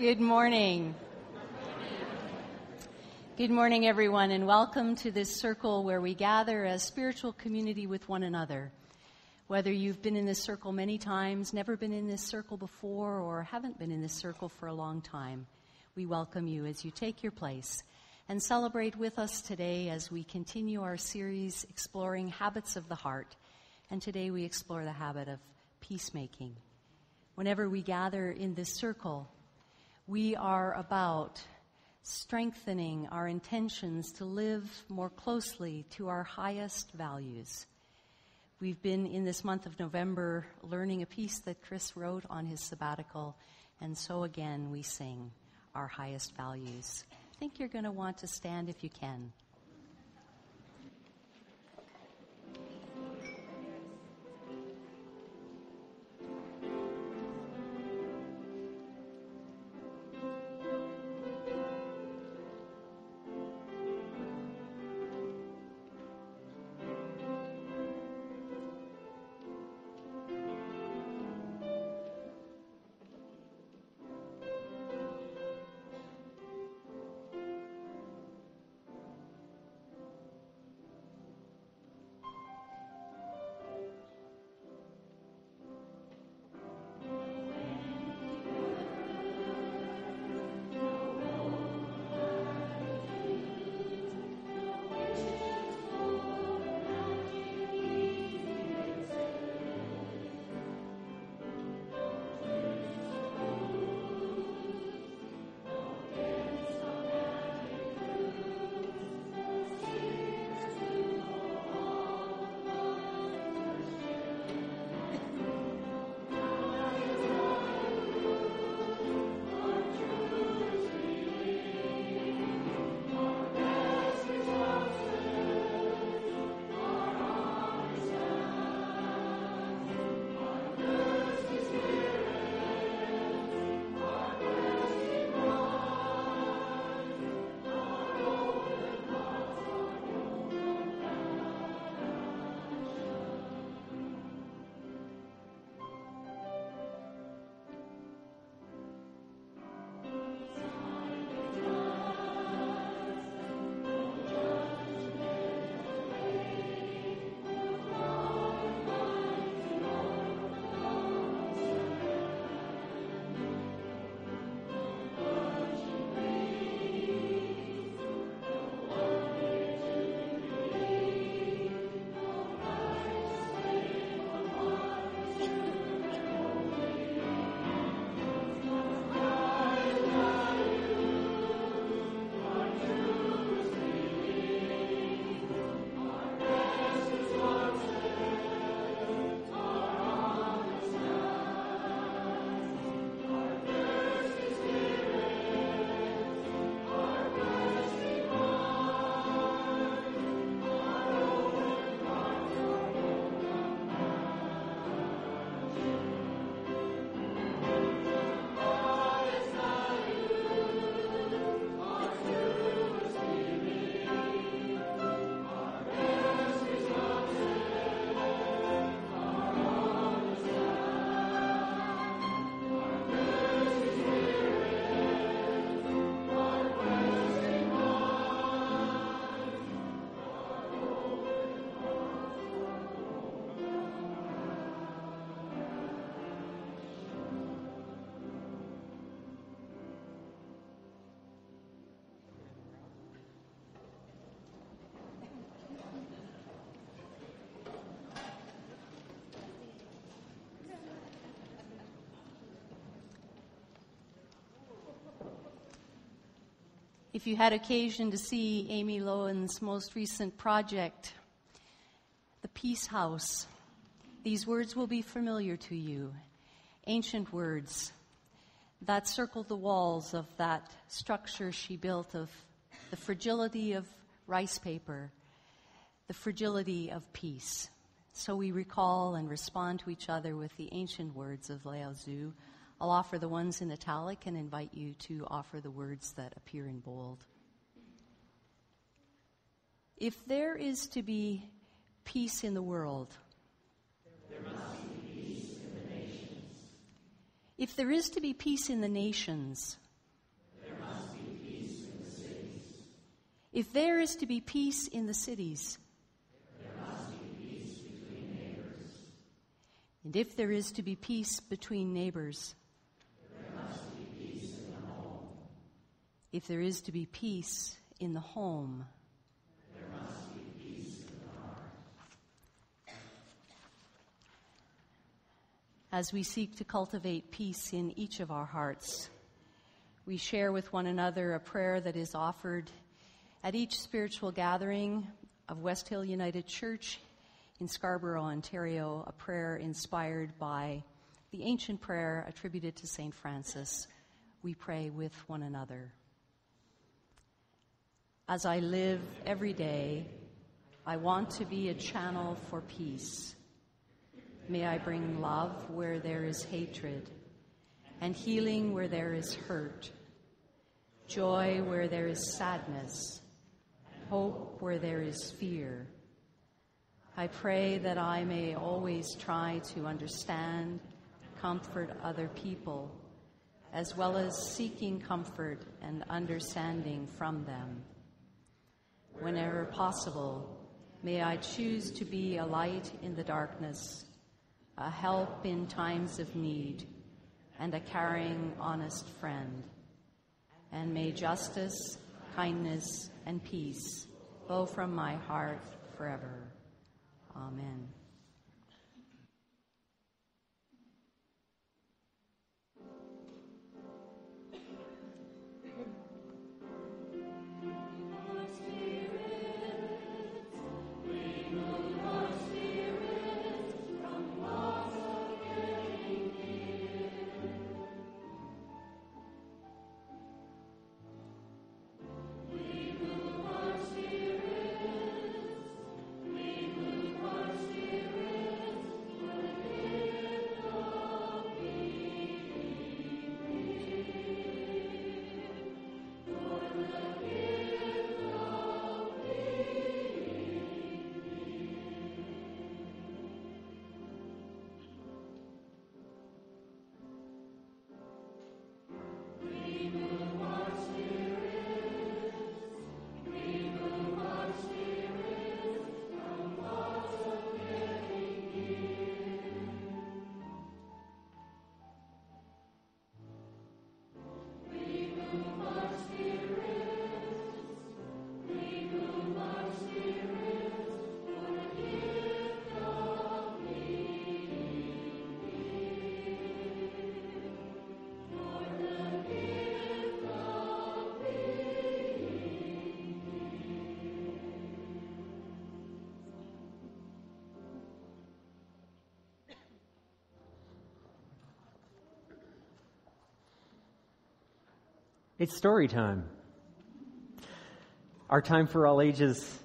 Good morning. Good morning, everyone, and welcome to this circle where we gather as spiritual community with one another. Whether you've been in this circle many times, never been in this circle before, or haven't been in this circle for a long time, we welcome you as you take your place and celebrate with us today as we continue our series exploring habits of the heart. And today we explore the habit of peacemaking. Whenever we gather in this circle, we are about strengthening our intentions to live more closely to our highest values. We've been in this month of November learning a piece that Chris wrote on his sabbatical, and so again we sing our highest values. I think you're going to want to stand if you can. If you had occasion to see Amy Lowen's most recent project, The Peace House, these words will be familiar to you. Ancient words that circled the walls of that structure she built of the fragility of rice paper, the fragility of peace. So we recall and respond to each other with the ancient words of Lao Tzu. I'll offer the ones in italic and invite you to offer the words that appear in bold. If there is to be peace in the world, there must be peace in the nations. If there is to be peace in the nations, If there is to be peace in the cities, there must be peace between neighbors. And if there is to be peace between neighbors, there must be peace in the home. If there is to be peace in the home, there must be peace in the heart. As we seek to cultivate peace in each of our hearts, we share with one another a prayer that is offered at each spiritual gathering of West Hill United Church in Scarborough, Ontario, a prayer inspired by the ancient prayer attributed to St. Francis. We pray with one another. As I live every day, I want to be a channel for peace. May I bring love where there is hatred, and healing where there is hurt, joy where there is sadness, hope where there is fear. I pray that I may always try to understand, comfort other people, as well as seeking comfort and understanding from them. Whenever possible, may I choose to be a light in the darkness, a help in times of need, and a caring, honest friend. And may justice, kindness, and peace flow from my heart forever. Amen. It's story time. Our time for all ages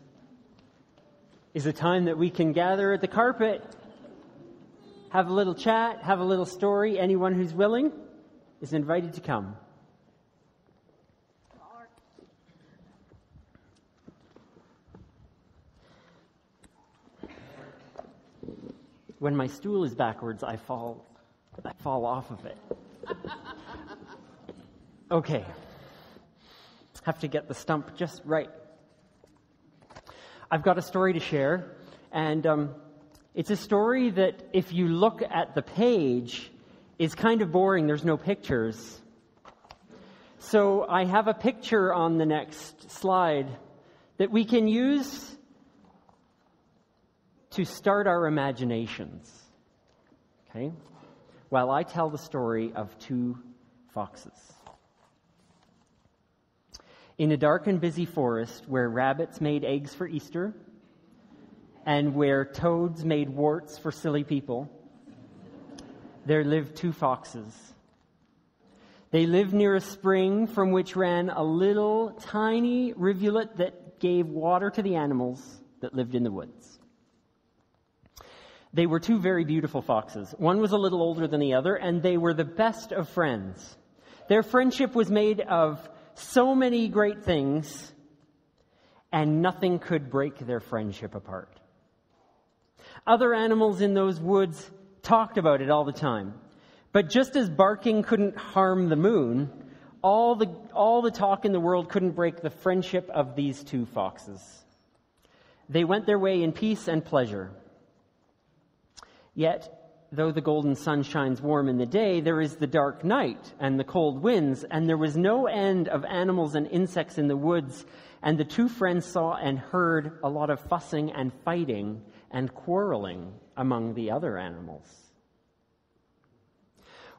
is a time that we can gather at the carpet, have a little chat, have a little story. Anyone who's willing is invited to come. When my stool is backwards, I fall off of it. Okay. Have to get the stump just right. I've got a story to share, and it's a story that, if you look at the page, is kind of boring. There's no pictures. So I have a picture on the next slide that we can use to start our imaginations, okay? While I tell the story of two foxes. In a dark and busy forest where rabbits made eggs for Easter and where toads made warts for silly people, there lived two foxes. They lived near a spring from which ran a little tiny rivulet that gave water to the animals that lived in the woods. They were two very beautiful foxes. One was a little older than the other, and they were the best of friends. Their friendship was made of so many great things, and nothing could break their friendship apart. Other animals in those woods talked about it all the time. But just as barking couldn't harm the moon, all the talk in the world couldn't break the friendship of these two foxes. They went their way in peace and pleasure. Yet, though the golden sun shines warm in the day, there is the dark night and the cold winds, and there was no end of animals and insects in the woods, and the two friends saw and heard a lot of fussing and fighting and quarreling among the other animals.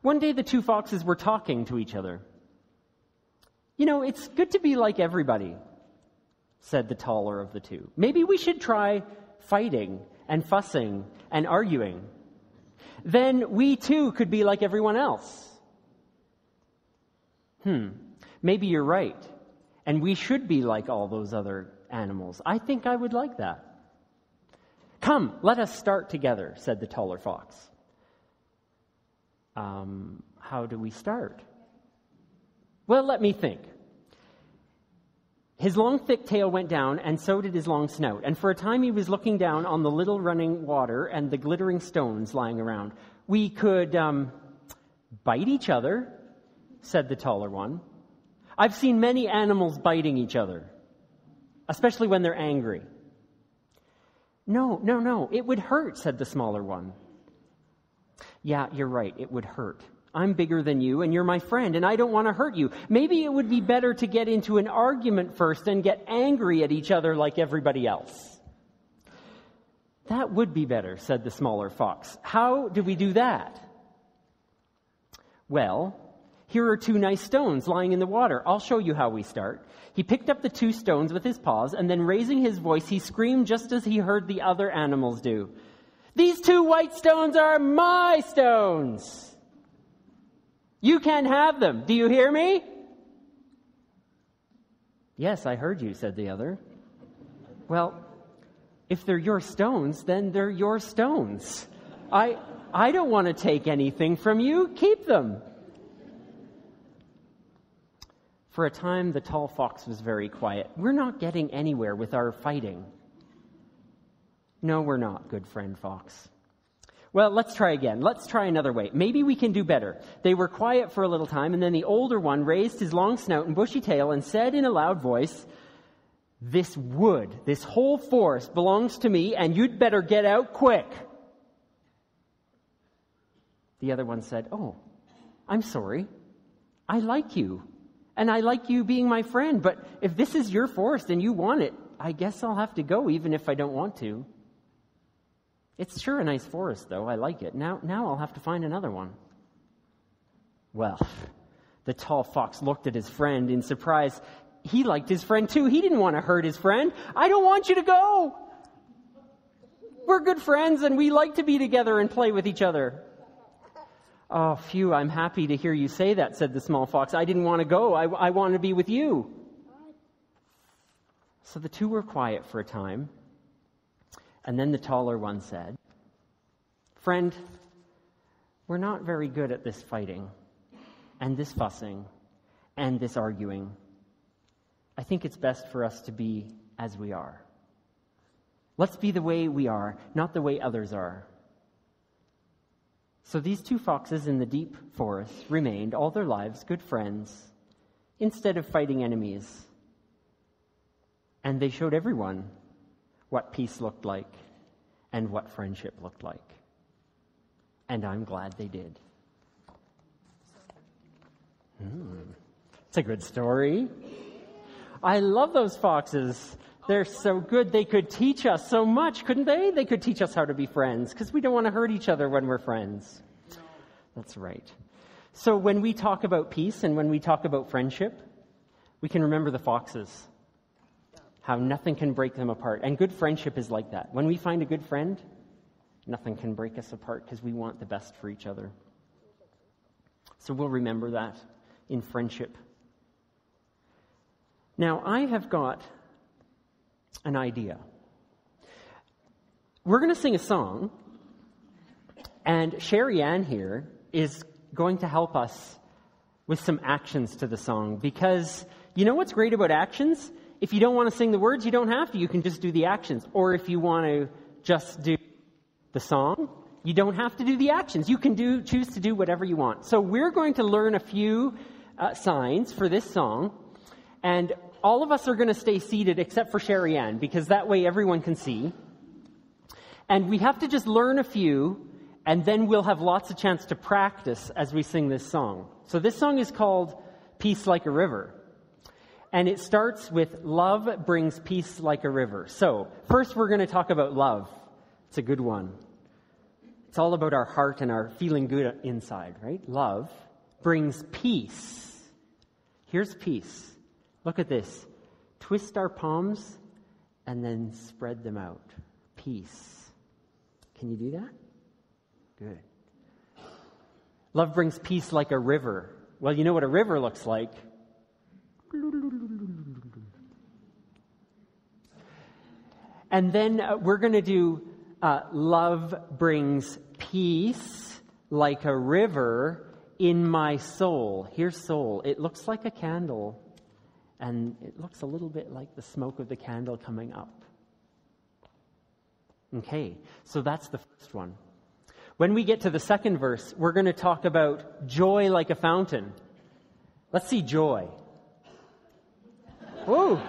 One day the two foxes were talking to each other. It's good to be like everybody, said the taller of the two. Maybe we should try fighting and fussing and arguing. Then we too could be like everyone else. Maybe you're right. And we should be like all those other animals. I think I would like that. Come, let us start together, said the taller fox. How do we start? Well, let me think. His long, thick tail went down, and so did his long snout. And for a time he was looking down on the little running water and the glittering stones lying around. We could bite each other, said the taller one. I've seen many animals biting each other, especially when they're angry. No, it would hurt, said the smaller one. Yeah, you're right, it would hurt. I'm bigger than you, and you're my friend, and I don't want to hurt you. Maybe it would be better to get into an argument first and get angry at each other like everybody else. That would be better, said the smaller fox. How do we do that? Well, here are two nice stones lying in the water. I'll show you how we start. He picked up the two stones with his paws, and then raising his voice, he screamed just as he heard the other animals do. These two white stones are my stones! You can't have them. Do you hear me? Yes, I heard you, said the other. Well, if they're your stones, then they're your stones. I don't want to take anything from you. Keep them. For a time, the tall fox was very quiet. We're not getting anywhere with our fighting. No, we're not, good friend fox. Well, let's try again. Let's try another way. Maybe we can do better. They were quiet for a little time, and then the older one raised his long snout and bushy tail and said in a loud voice, This wood, this whole forest belongs to me, and you'd better get out quick. The other one said, Oh, I'm sorry. I like you, and I like you being my friend, but if this is your forest and you want it, I guess I'll have to go even if I don't want to. It's sure a nice forest, though. I like it. Now I'll have to find another one. Well, the tall fox looked at his friend in surprise. He liked his friend, too. He didn't want to hurt his friend. I don't want you to go. We're good friends, and we like to be together and play with each other. Oh, phew, I'm happy to hear you say that, said the small fox. I didn't want to go. I want to be with you. So the two were quiet for a time. And then the taller one said, Friend, we're not very good at this fighting and this fussing and this arguing. I think it's best for us to be as we are. Let's be the way we are, not the way others are. So these two foxes in the deep forest remained all their lives good friends instead of fighting enemies. And they showed everyone what peace looked like and what friendship looked like. And I'm glad they did. It's a good story. I love those foxes. They're so good. They could teach us so much, couldn't they? They could teach us how to be friends, because we don't want to hurt each other when we're friends. That's right. So when we talk about peace and when we talk about friendship, we can remember the foxes. How nothing can break them apart. And good friendship is like that. When we find a good friend, nothing can break us apart because we want the best for each other. So we'll remember that in friendship. Now, I have got an idea. We're going to sing a song, and Sherry Ann here is going to help us with some actions to the song, because you know what's great about actions? If you don't want to sing the words, you don't have to. You can just do the actions. Or if you want to just do the song, you don't have to do the actions. You can choose to do whatever you want. So we're going to learn a few signs for this song. And all of us are going to stay seated except for Sherry Ann, because that way everyone can see. And we have to just learn a few, and then we'll have lots of chance to practice as we sing this song. So this song is called Peace Like a River. And it starts with love brings peace like a river. So first we're going to talk about love. It's a good one. It's all about our heart and our feeling good inside, right? Love brings peace. Here's peace. Look at this. Twist our palms and then spread them out. Peace. Can you do that? Good. Love brings peace like a river. Well, you know what a river looks like. And then we're going to do love brings peace like a river in my soul. Here's soul. It looks like a candle, and it looks a little bit like the smoke of the candle coming up. Okay, so that's the first one. When we get to the second verse, we're going to talk about joy like a fountain. Let's see joy. Whoa!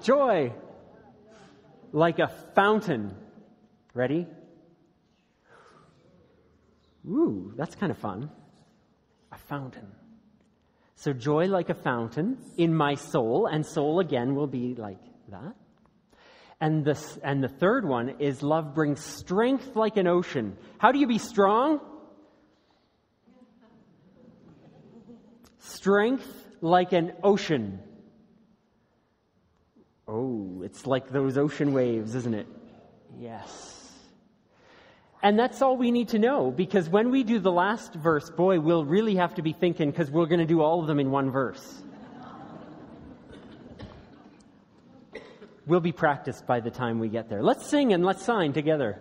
Joy like a fountain. Ready? Ooh, that's kind of fun. A fountain. So joy like a fountain in my soul, and soul again will be like that. And the third one is love brings strength like an ocean. How do you be strong? Strength like an ocean. Oh, it's like those ocean waves, isn't it? Yes. And that's all we need to know, because when we do the last verse, boy, we'll really have to be thinking, because we're going to do all of them in one verse. We'll be practiced by the time we get there. Let's sing and let's sign together.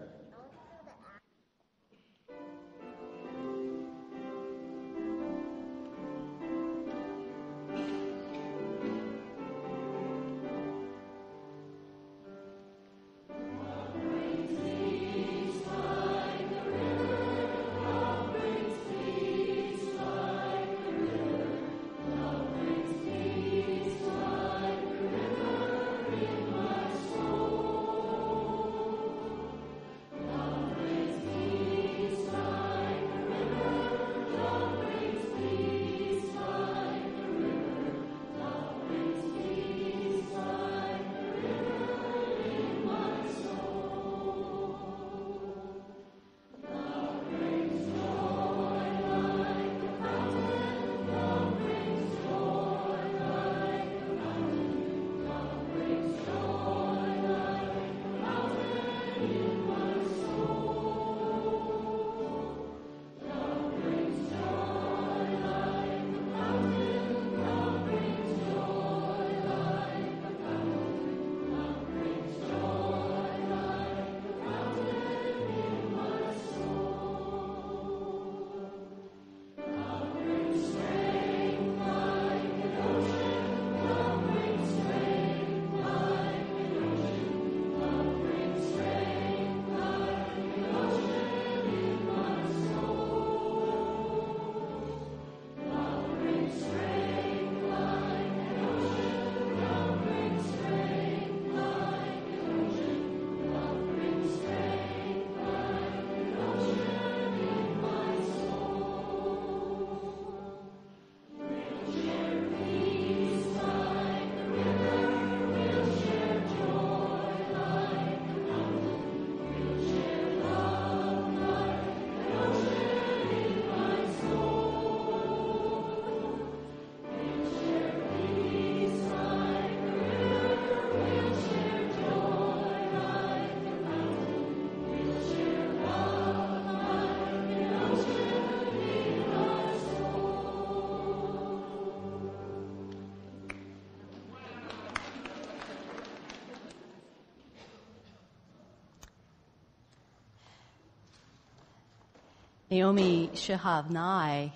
Naomi Shihab Nye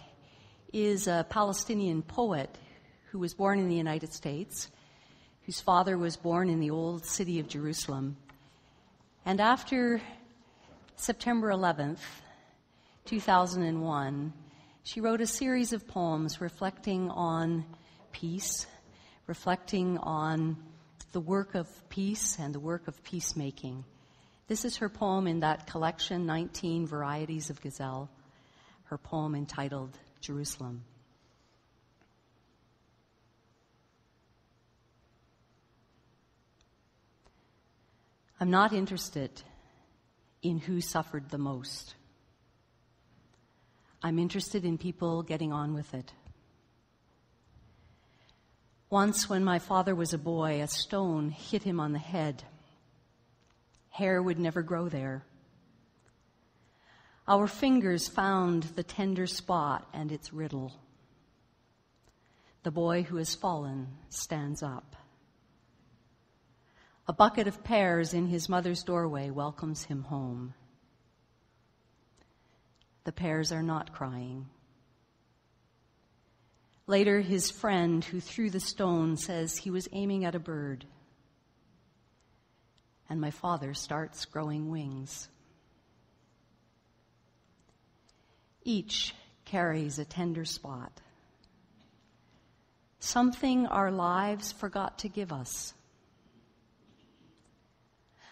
is a Palestinian poet who was born in the United States, whose father was born in the old city of Jerusalem. And after September 11th, 2001, She wrote a series of poems reflecting on peace, reflecting on the work of peace and the work of peacemaking. This is her poem in that collection, 19 Varieties of Gazelle, her poem entitled Jerusalem. I'm not interested in who suffered the most. I'm interested in people getting on with it. Once, when my father was a boy, a stone hit him on the head. Hair would never grow there. Our fingers found the tender spot and its riddle. The boy who has fallen stands up. A bucket of pears in his mother's doorway welcomes him home. The pears are not crying. Later, his friend who threw the stone says he was aiming at a bird. And my father starts growing wings. Each carries a tender spot. Something our lives forgot to give us.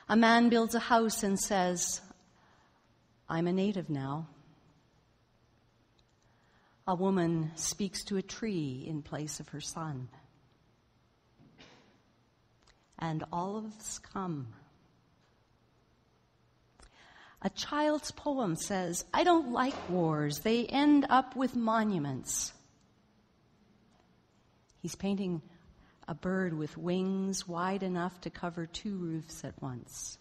A man builds a house and says, I'm a native now. A woman speaks to a tree in place of her son. And olives come. A child's poem says, I don't like wars. They end up with monuments. He's painting a bird with wings wide enough to cover 2 roofs at once.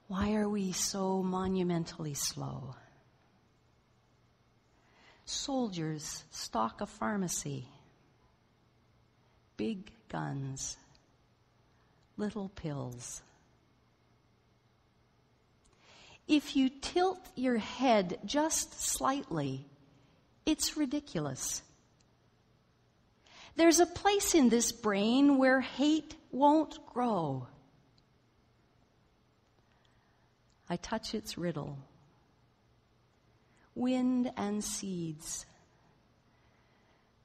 Why are we so monumentally slow? Soldiers stock a pharmacy. Big guns. Little pills. If you tilt your head just slightly, it's ridiculous. There's a place in this brain where hate won't grow. I touch its riddle. Wind and seeds.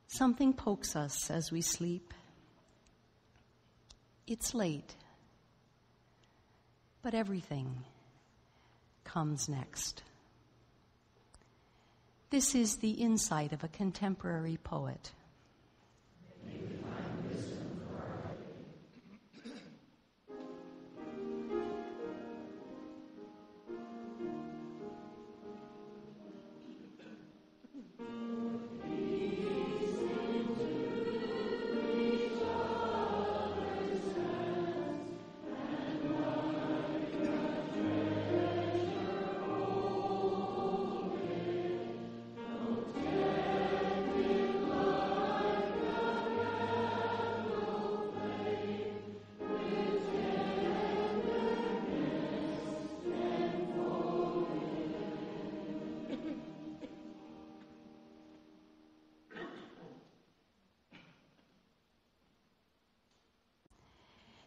Something pokes us as we sleep. It's late, but everything comes next. This is the insight of a contemporary poet.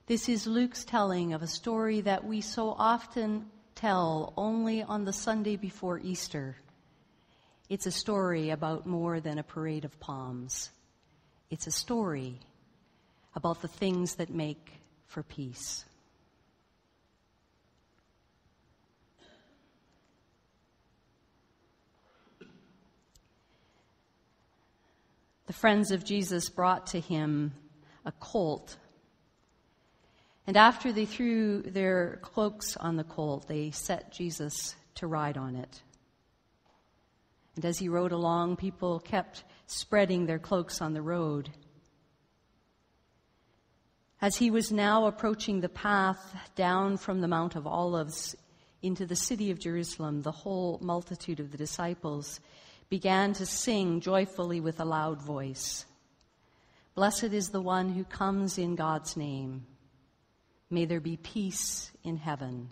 This is Luke's telling of a story that we so often tell only on the Sunday before Easter. It's a story about more than a parade of palms. It's a story about the things that make for peace. The friends of Jesus brought to him a colt. And after they threw their cloaks on the colt, they set Jesus to ride on it. And as he rode along, people kept spreading their cloaks on the road. As he was now approaching the path down from the Mount of Olives into the city of Jerusalem, the whole multitude of the disciples began to sing joyfully with a loud voice. Blessed is the one who comes in God's name. May there be peace in heaven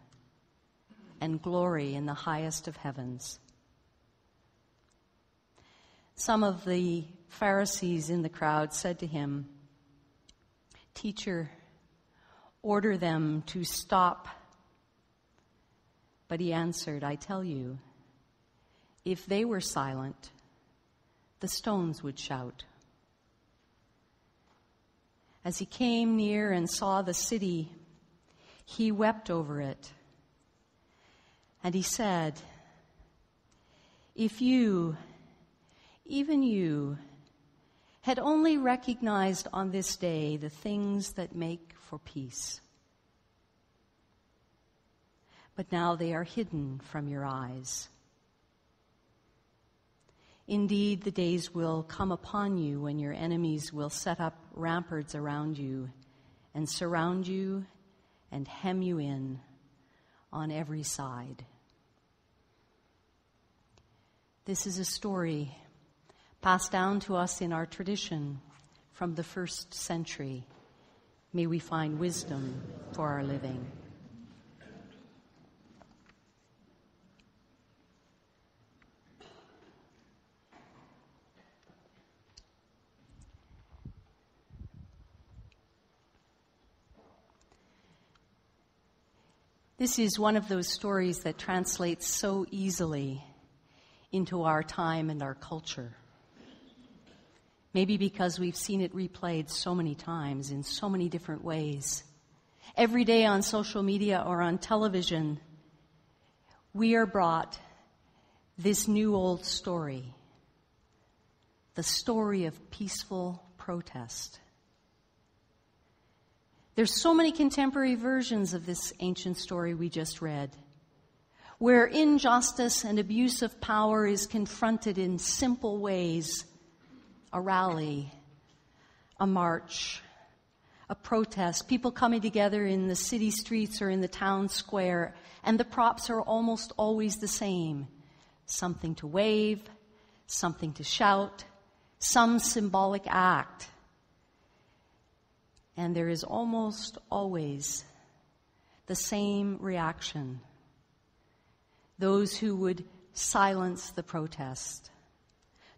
and glory in the highest of heavens. Some of the Pharisees in the crowd said to him, Teacher, order them to stop. But he answered, I tell you, if they were silent, the stones would shout. As he came near and saw the city, he wept over it. And he said, if you, even you, had only recognized on this day the things that make for peace. But now they are hidden from your eyes. Indeed, the days will come upon you when your enemies will set up ramparts around you and surround you and hem you in on every side. This is a story passed down to us in our tradition from the 1st century. May we find wisdom for our living. This is one of those stories that translates so easily into our time and our culture. Maybe because we've seen it replayed so many times in so many different ways. Every day on social media or on television, we are brought this new old story, the story of peaceful protest. There's so many contemporary versions of this ancient story we just read, where injustice and abuse of power is confronted in simple ways: a rally, a march, a protest, people coming together in the city streets or in the town square, and the props are almost always the same: something to wave, something to shout, some symbolic act. And there is almost always the same reaction: those who would silence the protest,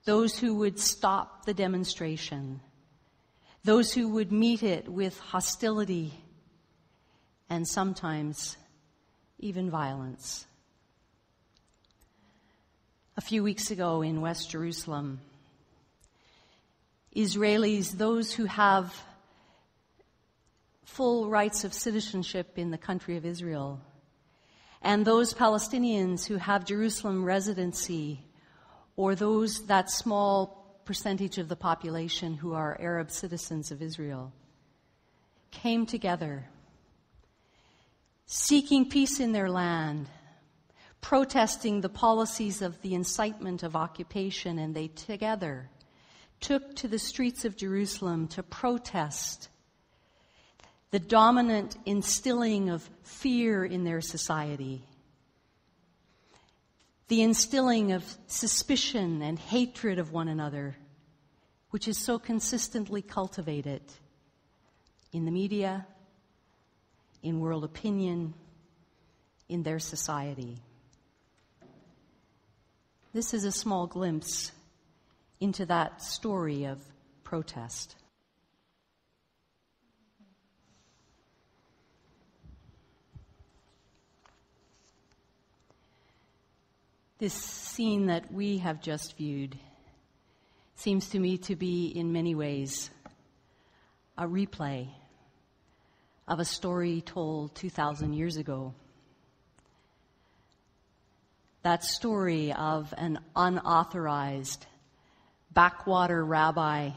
those who would stop the demonstration, those who would meet it with hostility and sometimes even violence. A few weeks ago in West Jerusalem, Israelis, those who have full rights of citizenship in the country of Israel, and those Palestinians who have Jerusalem residency, or that small percentage of the population who are Arab citizens of Israel, came together, seeking peace in their land, protesting the policies of the incitement of occupation, and they together took to the streets of Jerusalem to protest the dominant instilling of fear in their society, the instilling of suspicion and hatred of one another, which is so consistently cultivated in the media, in world opinion, in their society. This is a small glimpse into that story of protest. This scene that we have just viewed seems to me to be, in many ways, a replay of a story told 2,000 years ago. That story of an unauthorized backwater rabbi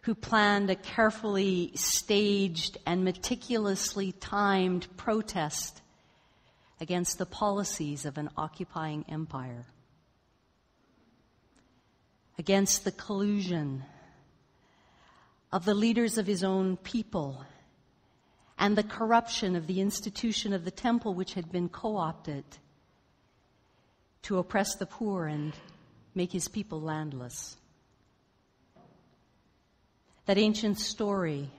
who planned a carefully staged and meticulously timed protest against the policies of an occupying empire, against the collusion of the leaders of his own people and the corruption of the institution of the temple, which had been co-opted to oppress the poor and make his people landless. That ancient story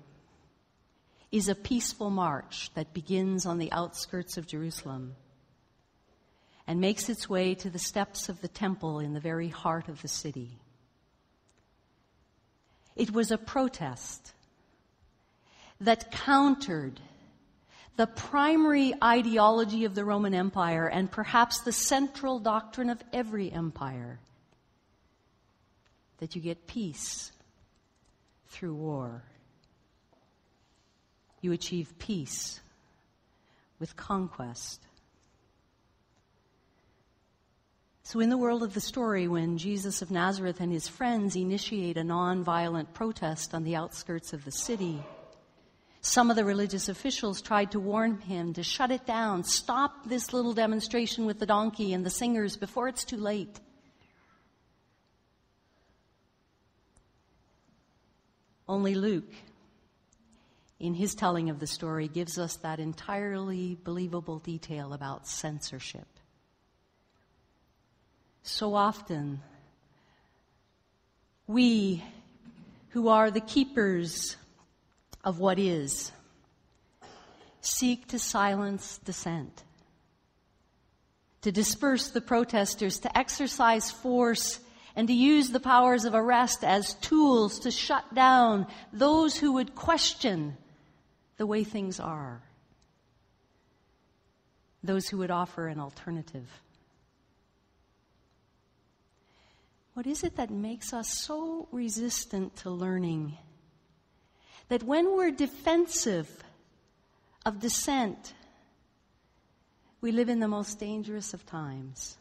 is a peaceful march that begins on the outskirts of Jerusalem and makes its way to the steps of the temple in the very heart of the city. It was a protest that countered the primary ideology of the Roman Empire, and perhaps the central doctrine of every empire, that you get peace through war. You achieve peace with conquest. So in the world of the story, when Jesus of Nazareth and his friends initiate a non-violent protest on the outskirts of the city, some of the religious officials tried to warn him to shut it down, stop this little demonstration with the donkey and the singers before it's too late. Only Luke, in his telling of the story, gives us that entirely believable detail about censorship. So often, we who are the keepers of what is seek to silence dissent, to disperse the protesters, to exercise force, and to use the powers of arrest as tools to shut down those who would question the way things are, those who would offer an alternative. What is it that makes us so resistant to learning that when we're defensive of dissent, we live in the most dangerous of times?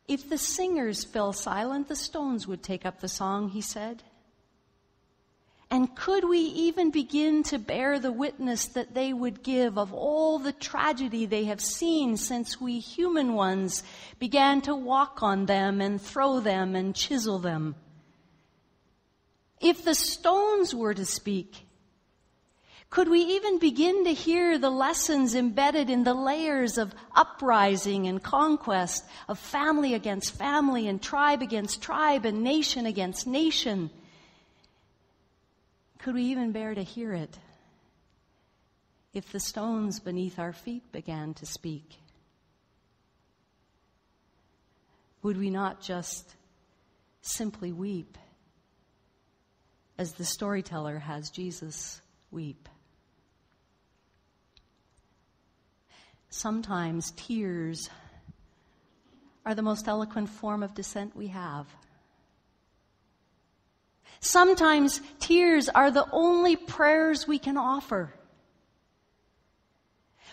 If the singers fell silent, the stones would take up the song, he said. And could we even begin to bear the witness that they would give of all the tragedy they have seen since we human ones began to walk on them and throw them and chisel them? If the stones were to speak, could we even begin to hear the lessons embedded in the layers of uprising and conquest, of family against family and tribe against tribe and nation against nation? Could we even bear to hear it if the stones beneath our feet began to speak? Would we not just simply weep as the storyteller has Jesus weep? Sometimes tears are the most eloquent form of dissent we have. Sometimes tears are the only prayers we can offer.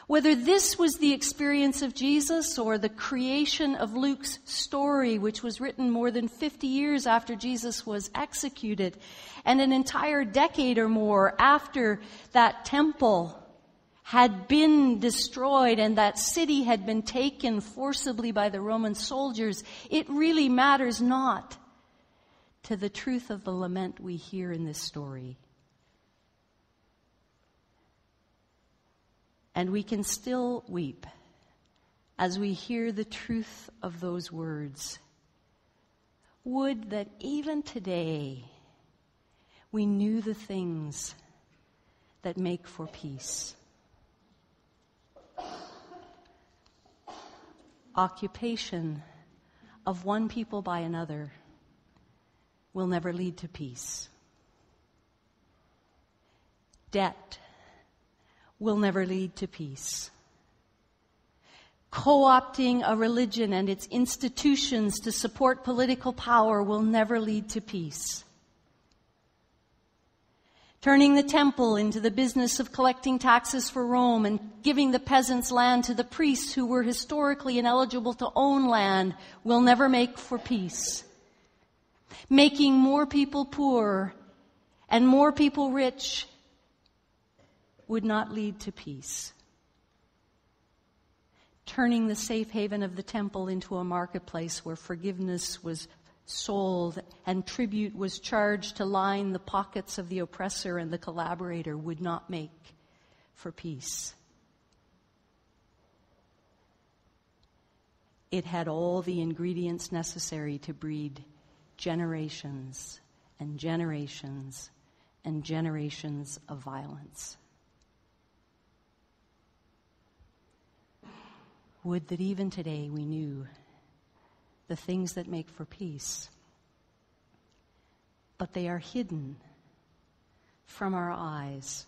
Whether this was the experience of Jesus or the creation of Luke's story, which was written more than 50 years after Jesus was executed, and an entire decade or more after that temple had been destroyed and that city had been taken forcibly by the Roman soldiers, it really matters not to the truth of the lament we hear in this story. And we can still weep as we hear the truth of those words. Would that even today we knew the things that make for peace. Occupation of one people by another will never lead to peace. Debt will never lead to peace. Co-opting a religion and its institutions to support political power will never lead to peace. Turning the temple into the business of collecting taxes for Rome and giving the peasants land to the priests who were historically ineligible to own land will never make for peace. Making more people poor and more people rich would not lead to peace. Turning the safe haven of the temple into a marketplace where forgiveness was sold and tribute was charged to line the pockets of the oppressor and the collaborator would not make for peace. It had all the ingredients necessary to breed generations and generations and generations of violence. Would that even today we knew the things that make for peace, but they are hidden from our eyes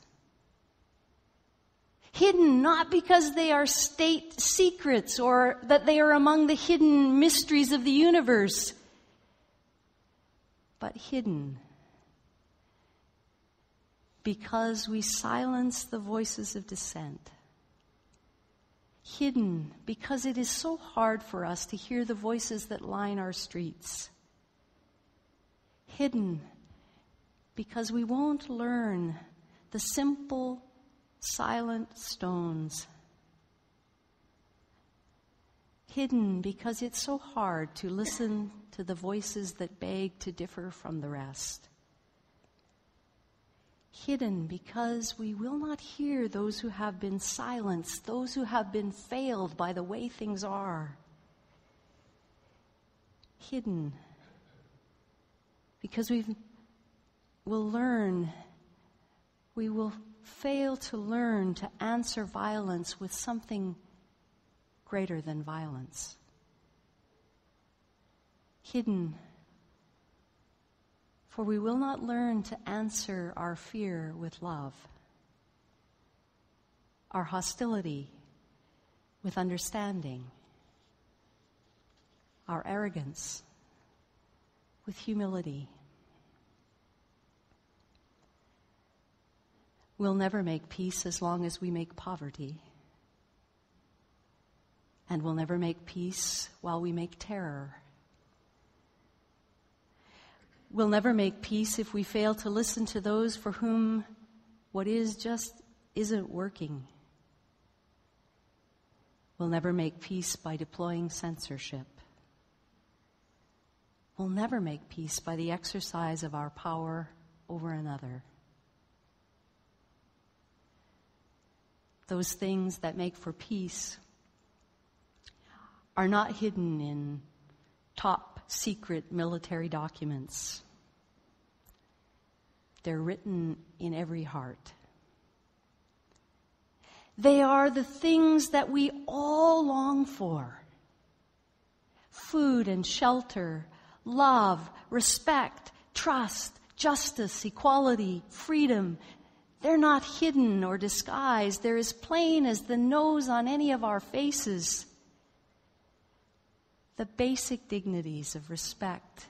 Hidden not because they are state secrets or that they are among the hidden mysteries of the universe, but hidden because we silence the voices of dissent. Hidden because it is so hard for us to hear the voices that line our streets. Hidden because we won't learn the simple, silent stones. Hidden because it's so hard to listen to the voices that beg to differ from the rest. Hidden because we will not hear those who have been silenced, those who have been failed by the way things are. Hidden because we will fail to learn to answer violence with something greater than violence. Hidden, for we will not learn to answer our fear with love, our hostility with understanding, our arrogance with humility. We'll never make peace as long as we make poverty. And we'll never make peace while we make terror. We'll never make peace if we fail to listen to those for whom what is just isn't working. We'll never make peace by deploying censorship. We'll never make peace by the exercise of our power over another. Those things that make for peace are not hidden in top secret military documents. They're written in every heart. They are the things that we all long for. Food and shelter, love, respect, trust, justice, equality, freedom. They're not hidden or disguised. They're as plain as the nose on any of our faces. The basic dignities of respect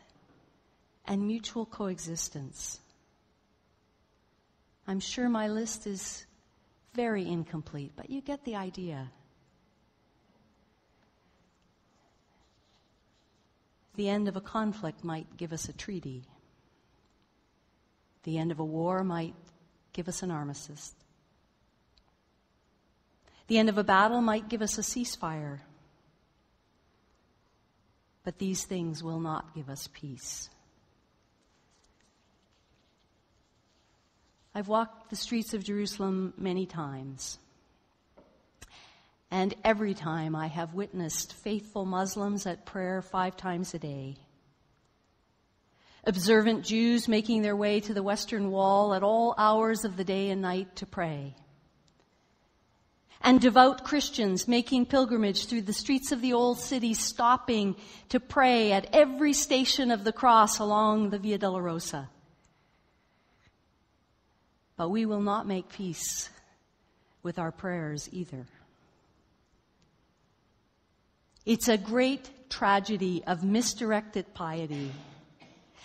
and mutual coexistence. I'm sure my list is very incomplete, but you get the idea. The end of a conflict might give us a treaty. The end of a war might give us an armistice. The end of a battle might give us a ceasefire. But these things will not give us peace. I've walked the streets of Jerusalem many times. And every time I have witnessed faithful Muslims at prayer 5 times a day. Observant Jews making their way to the Western Wall at all hours of the day and night to pray. And devout Christians making pilgrimage through the streets of the old city, stopping to pray at every station of the cross along the Via Dolorosa. But we will not make peace with our prayers either. It's a great tragedy of misdirected piety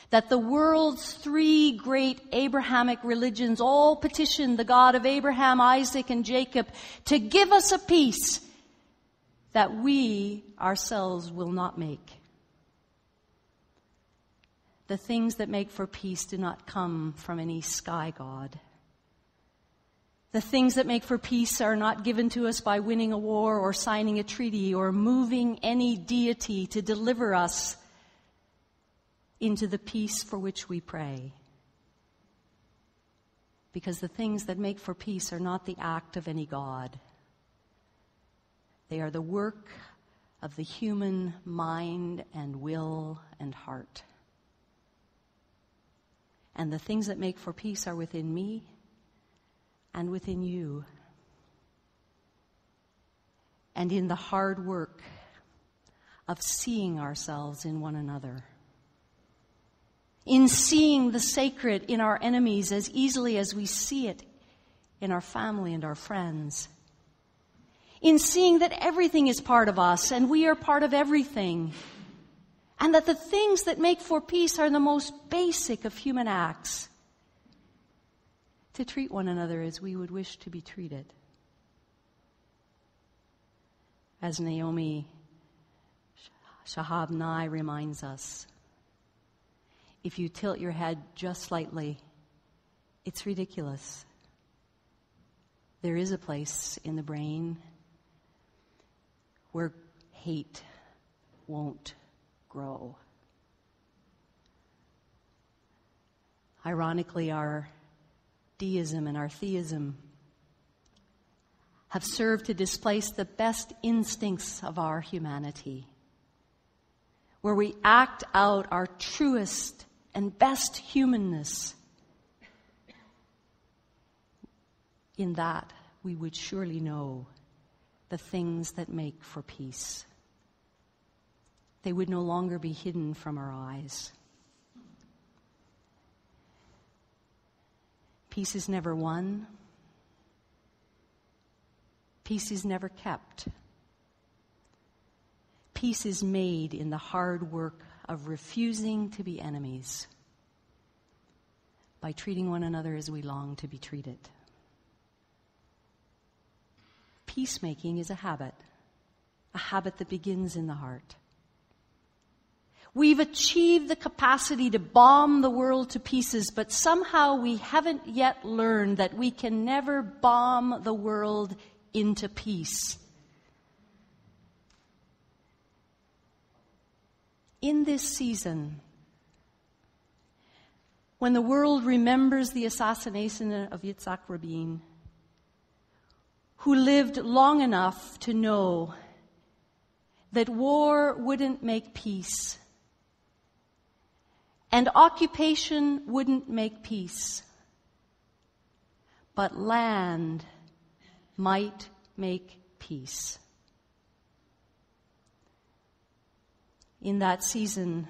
that the world's 3 great Abrahamic religions all petition the God of Abraham, Isaac, and Jacob to give us a peace that we ourselves will not make. The things that make for peace do not come from any sky god. The things that make for peace are not given to us by winning a war or signing a treaty or moving any deity to deliver us into the peace for which we pray. Because the things that make for peace are not the act of any god. They are the work of the human mind and will and heart. And the things that make for peace are within me and within you. And in the hard work of seeing ourselves in one another. In seeing the sacred in our enemies as easily as we see it in our family and our friends. in seeing that everything is part of us and we are part of everything, and that the things that make for peace are the most basic of human acts. To treat one another as we would wish to be treated. As Naomi Shahab Nye reminds us, if you tilt your head just slightly, it's ridiculous. There is a place in the brain where hate won't grow. Ironically, our deism and our theism have served to displace the best instincts of our humanity, where we act out our truest and best humanness. In that, we would surely know the things that make for peace. They would no longer be hidden from our eyes. Peace is never won. Peace is never kept. Peace is made in the hard work of refusing to be enemies, by treating one another as we long to be treated. Peacemaking is a habit that begins in the heart. We've achieved the capacity to bomb the world to pieces, but somehow we haven't yet learned that we can never bomb the world into peace. In this season, when the world remembers the assassination of Yitzhak Rabin, who lived long enough to know that war wouldn't make peace, and occupation wouldn't make peace, but land might make peace. In that season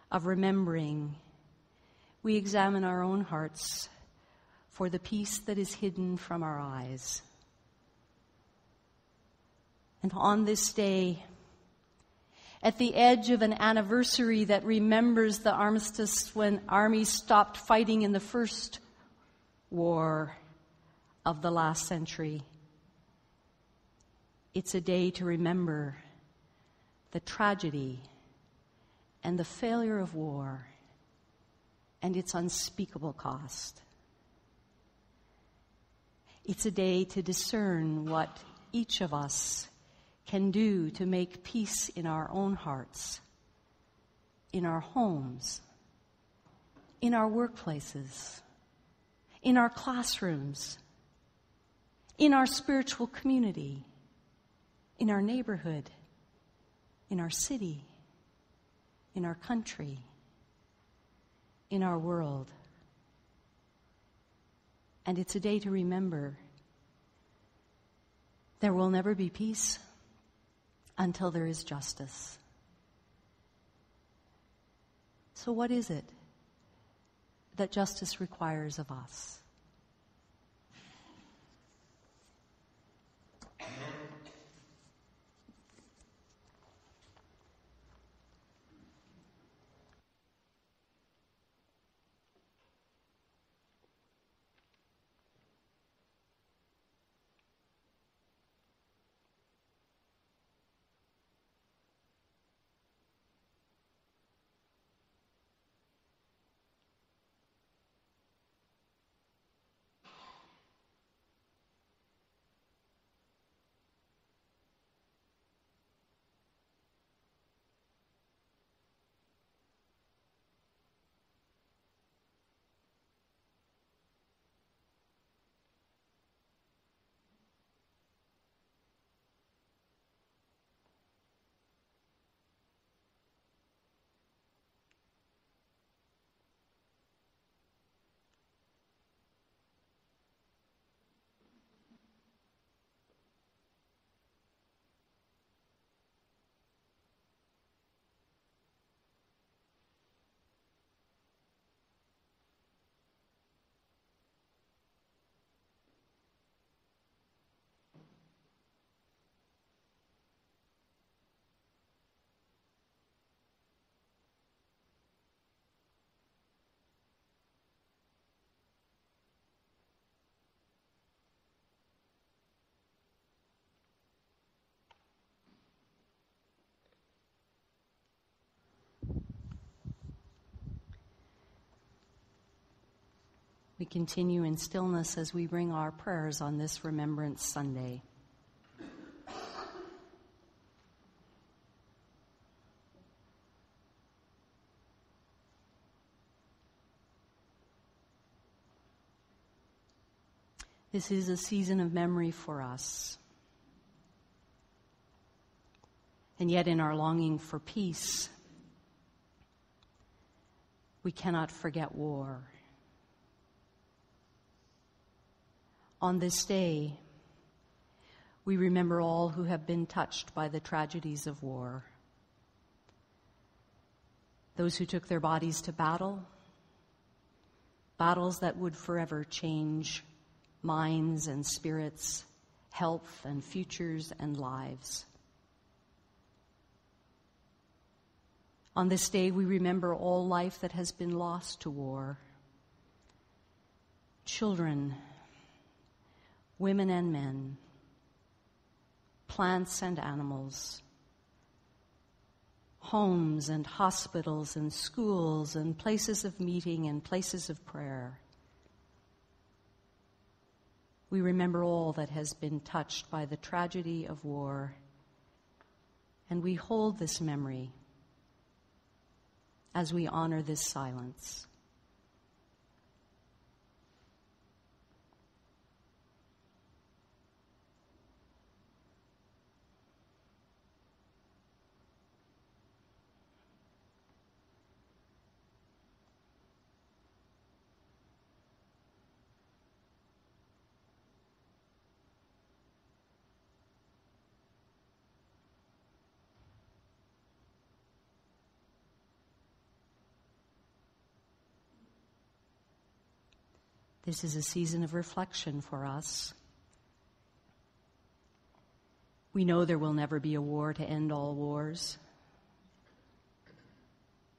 of remembering, we examine our own hearts for the peace that is hidden from our eyes. And on this day, at the edge of an anniversary that remembers the armistice when armies stopped fighting in the first war of the last century, it's a day to remember the tragedy and the failure of war and its unspeakable cost. It's a day to discern what each of us can do to make peace in our own hearts, in our homes, in our workplaces, in our classrooms, in our spiritual community, in our neighborhood, in our city, in our country, in our world. And it's a day to remember there will never be peace until there is justice. So what is it that justice requires of us? We continue in stillness as we bring our prayers on this Remembrance Sunday. This is a season of memory for us. And yet in our longing for peace, we cannot forget war. On this day, we remember all who have been touched by the tragedies of war. Those who took their bodies to battle, battles that would forever change minds and spirits, health and futures and lives. On this day, we remember all life that has been lost to war. Children, women and men, plants and animals, homes and hospitals and schools and places of meeting and places of prayer. We remember all that has been touched by the tragedy of war, and we hold this memory as we honor this silence. This is a season of reflection for us. We know there will never be a war to end all wars.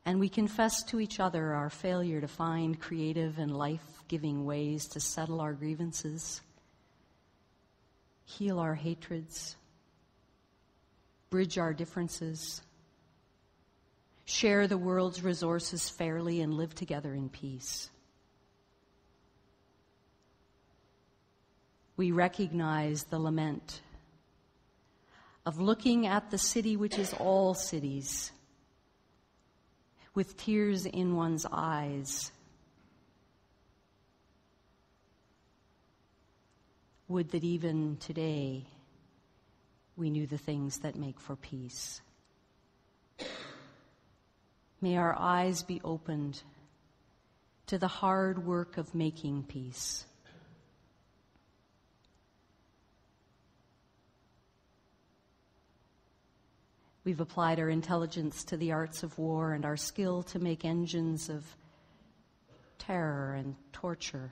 And we confess to each other our failure to find creative and life-giving ways to settle our grievances, heal our hatreds, bridge our differences, share the world's resources fairly, and live together in peace. We recognize the lament of looking at the city which is all cities, with tears in one's eyes. Would that even today we knew the things that make for peace. May our eyes be opened to the hard work of making peace. We've applied our intelligence to the arts of war and our skill to make engines of terror and torture.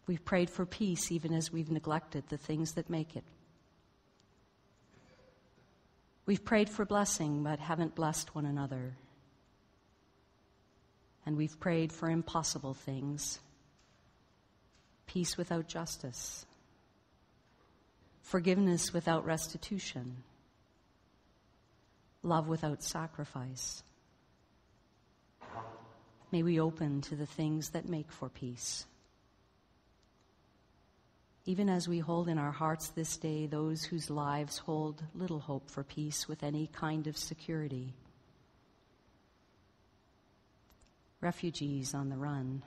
We've prayed for peace even as we've neglected the things that make it. We've prayed for blessing but haven't blessed one another. And we've prayed for impossible things. Peace without justice. Forgiveness without restitution. Love without sacrifice. May we open to the things that make for peace. Even as we hold in our hearts this day those whose lives hold little hope for peace with any kind of security. Refugees on the run.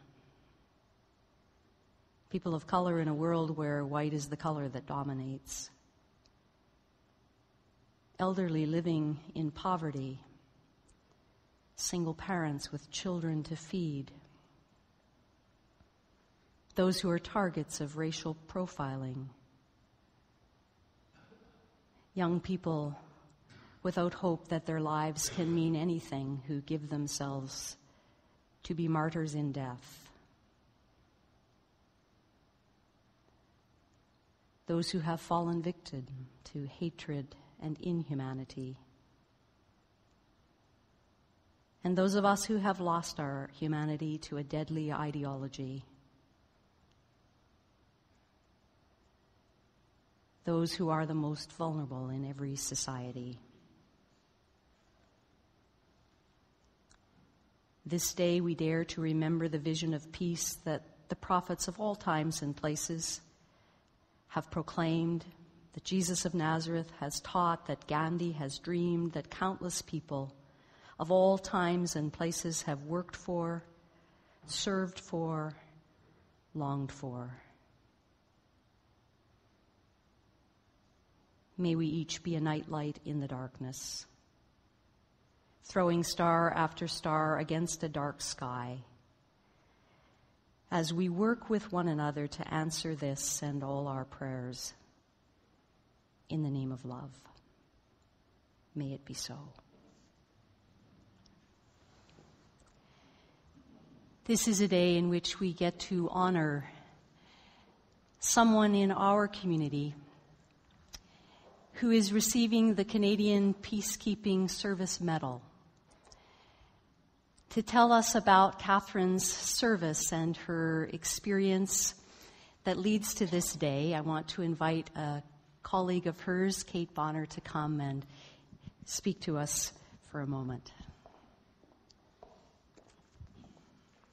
People of color in a world where white is the color that dominates. Elderly living in poverty, single parents with children to feed, those who are targets of racial profiling, young people without hope that their lives can mean anything who give themselves to be martyrs in death, those who have fallen victim to hatred and inhumanity, and those of us who have lost our humanity to a deadly ideology, those who are the most vulnerable in every society. This day we dare to remember the vision of peace that the prophets of all times and places have proclaimed, that Jesus of Nazareth has taught, that Gandhi has dreamed, that countless people of all times and places have worked for, served for, longed for. May we each be a nightlight in the darkness, throwing star after star against a dark sky, as we work with one another to answer this and all our prayers in the name of love. May it be so. This is a day in which we get to honor someone in our community who is receiving the Canadian Peacekeeping Service Medal. To tell us about Catherine's service and her experience that leads to this day, I want to invite a colleague of hers, Kate Bonner, to come and speak to us for a moment.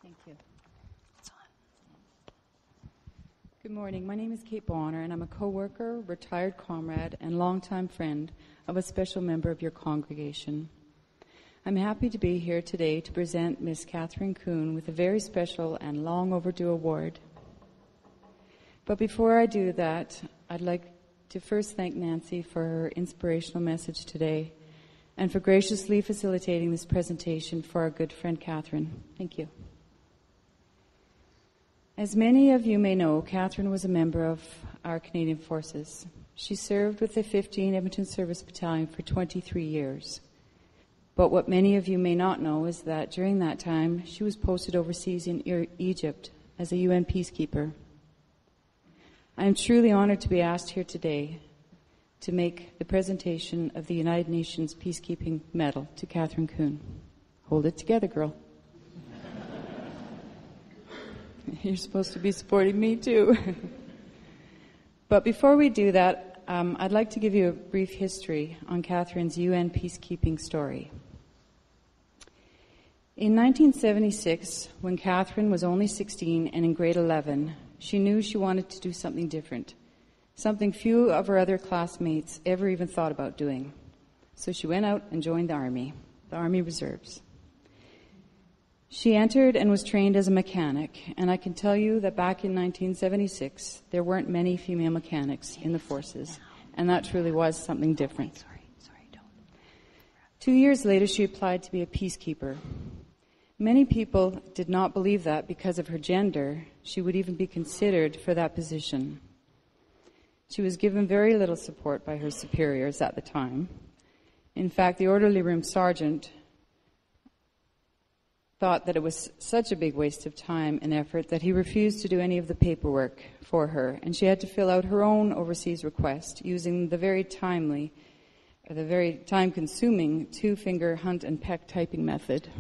Thank you. It's on. Good morning. My name is Kate Bonner, and I'm a co-worker, retired comrade, and longtime friend of a special member of your congregation. I'm happy to be here today to present Miss Catherine Kuhn with a very special and long overdue award. But before I do that, I'd like to first thank Nancy for her inspirational message today and for graciously facilitating this presentation for our good friend Catherine. Thank you. As many of you may know, Catherine was a member of our Canadian Forces. She served with the 15 Edmonton Service Battalion for 23 years. But what many of you may not know is that during that time, she was posted overseas in Egypt as a UN peacekeeper. I am truly honored to be asked here today to make the presentation of the United Nations Peacekeeping Medal to Catherine Kuhn. Hold it together, girl. You're supposed to be supporting me, too. But before we do that, I'd like to give you a brief history on Catherine's UN peacekeeping story. In 1976, when Catherine was only 16 and in grade 11, she knew she wanted to do something different, something few of her other classmates ever even thought about doing. So she went out and joined the Army Reserves. She entered and was trained as a mechanic, and I can tell you that back in 1976, there weren't many female mechanics in the forces, and that truly was something different. 2 years later, she applied to be a peacekeeper. Many people did not believe that because of her gender, she would even be considered for that position. She was given very little support by her superiors at the time. In fact, the orderly room sergeant thought that it was such a big waste of time and effort that he refused to do any of the paperwork for her, and she had to fill out her own overseas request using the very time-consuming two-finger hunt and peck typing method.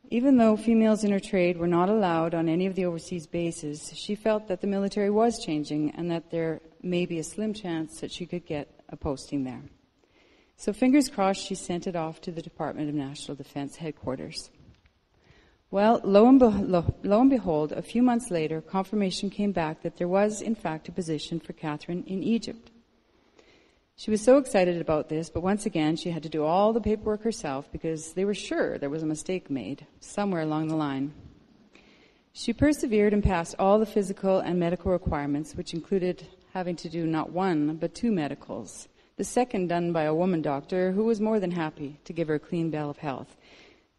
Even though females in her trade were not allowed on any of the overseas bases, she felt that the military was changing and that there may be a slim chance that she could get a posting there. So fingers crossed, she sent it off to the Department of National Defense headquarters. Well, lo and behold, a few months later, confirmation came back that there was, in fact, a position for Catherine in Egypt. She was so excited about this, but once again, she had to do all the paperwork herself because they were sure there was a mistake made somewhere along the line. She persevered and passed all the physical and medical requirements, which included having to do not one, but 2 medicals, the second done by a woman doctor who was more than happy to give her a clean bill of health,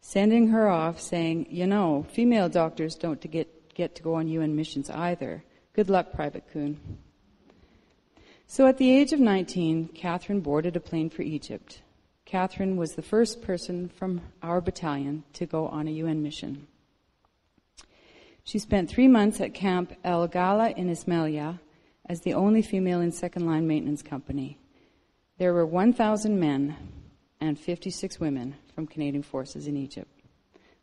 sending her off saying, you know, female doctors don't get to go on UN missions either. Good luck, Private Kuhn. So at the age of 19, Catherine boarded a plane for Egypt. Catherine was the first person from our battalion to go on a UN mission. She spent 3 months at Camp El Gala in Ismailia as the only female in second-line maintenance company. There were 1,000 men and 56 women from Canadian Forces in Egypt.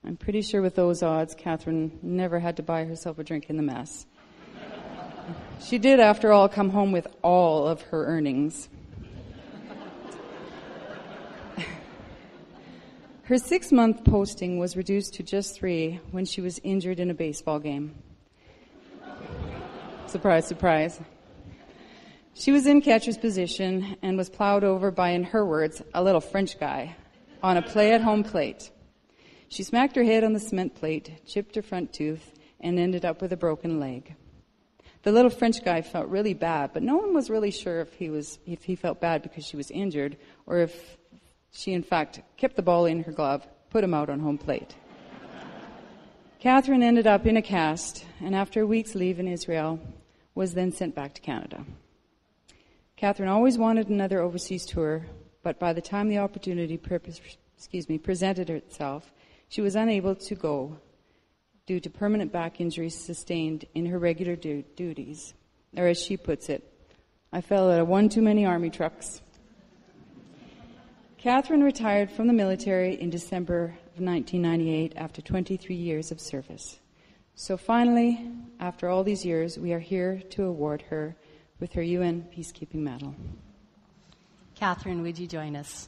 I'm pretty sure with those odds, Catherine never had to buy herself a drink in the mess. She did, after all, come home with all of her earnings. Her 6-month posting was reduced to just 3 when she was injured in a baseball game. Surprise, surprise. She was in catcher's position and was plowed over by, in her words, a little French guy on a play at home plate. She smacked her head on the cement plate, chipped her front tooth, and ended up with a broken leg. The little French guy felt really bad, but no one was really sure if he felt bad because she was injured or if she, in fact, kept the ball in her glove, put him out on home plate. Catherine ended up in a cast, and after a week's leave in Israel, was then sent back to Canada. Catherine always wanted another overseas tour, but by the time the opportunity presented itself, she was unable to go due to permanent back injuries sustained in her regular duties. Or as she puts it, I fell out of one too many army trucks. Catherine retired from the military in December of 1998 after 23 years of service. So finally, after all these years, we are here to award her with her UN Peacekeeping Medal. Catherine, would you join us?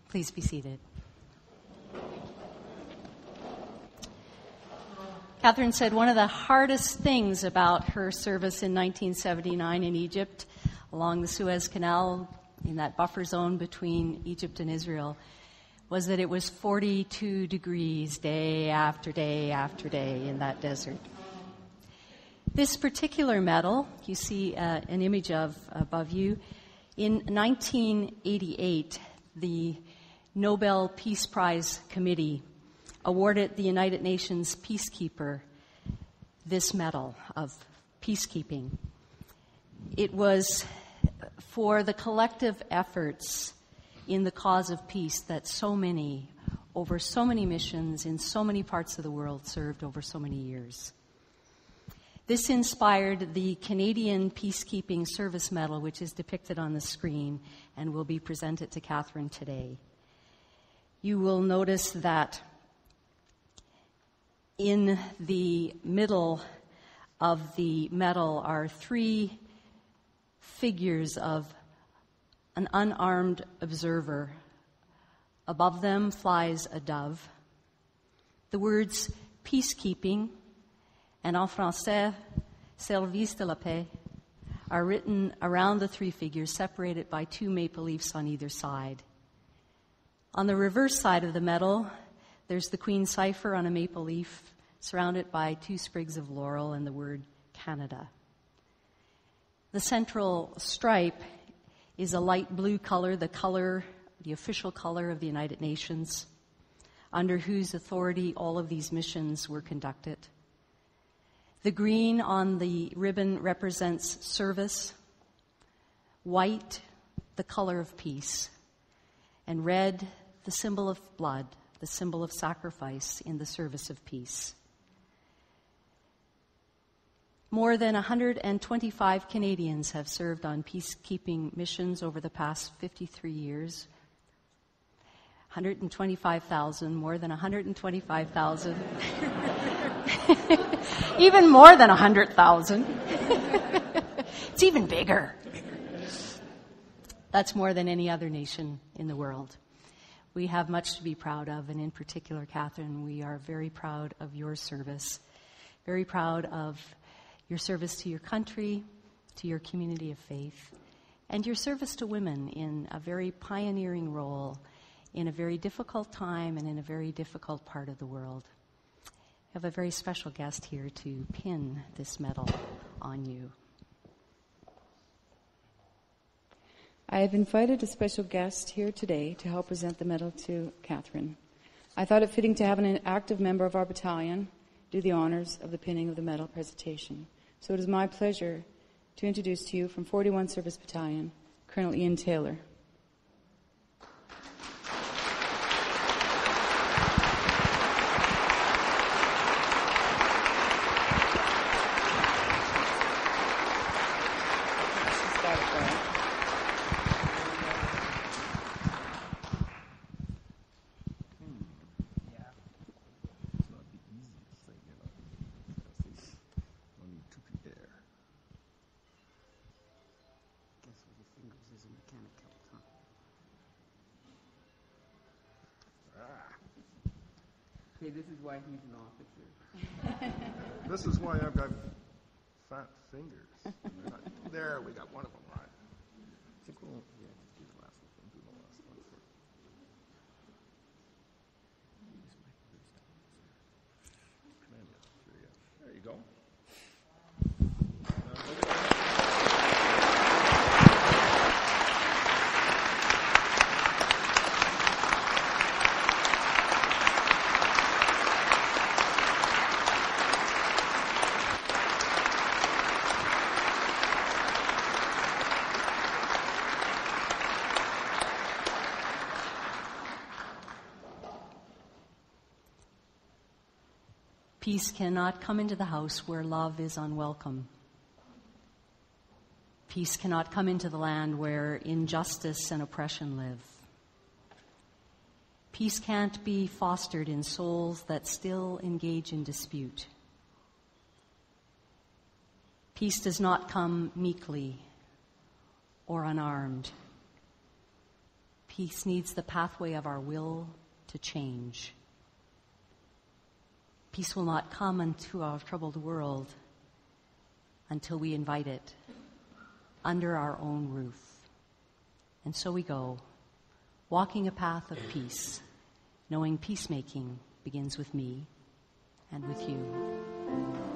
Please be seated. Catherine said one of the hardest things about her service in 1979 in Egypt, along the Suez Canal, in that buffer zone between Egypt and Israel, was that it was 42 degrees day after day after day in that desert. This particular medal, you see an image of above you, in 1988, the Nobel Peace Prize Committee awarded the United Nations peacekeeper this medal of peacekeeping. It was for the collective efforts in the cause of peace that so many, over so many missions in so many parts of the world, served over so many years. This inspired the Canadian Peacekeeping Service Medal, which is depicted on the screen and will be presented to Catherine today. You will notice that in the middle of the medal are 3 figures of an unarmed observer. Above them flies a dove. The words peacekeeping and en français, service de la paix, are written around the 3 figures, separated by 2 maple leaves on either side. On the reverse side of the medal, there's the Queen's cipher on a maple leaf, surrounded by 2 sprigs of laurel and the word Canada. The central stripe is a light blue color, the official color of the United Nations, under whose authority all of these missions were conducted. The green on the ribbon represents service, white, the color of peace, and red, the symbol of blood, the symbol of sacrifice in the service of peace. More than 125 Canadians have served on peacekeeping missions over the past 53 years. 125,000, more than 125,000. Even more than 100,000. It's even bigger. That's more than any other nation in the world. We have much to be proud of, and in particular, Catherine, we are very proud of your service, very proud of your service to your country, to your community of faith, and your service to women in a very pioneering role in a very difficult time and in a very difficult part of the world. I have a very special guest here to pin this medal on you. I have invited a special guest here today to help present the medal to Catherine. I thought it fitting to have an active member of our battalion do the honors of the pinning of the medal presentation. So it is my pleasure to introduce to you from 41 Service Battalion, Colonel Ian Taylor. Okay, this is why he's an officer. This is why I've got fat fingers. There, we got one of them right. I think we'll do the last one. Do the last one first. There you go. Peace cannot come into the house where love is unwelcome. Peace cannot come into the land where injustice and oppression live. Peace can't be fostered in souls that still engage in dispute. Peace does not come meekly or unarmed. Peace needs the pathway of our will to change. Peace will not come into our troubled world until we invite it under our own roof. And so we go, walking a path of peace, knowing peacemaking begins with me and with you.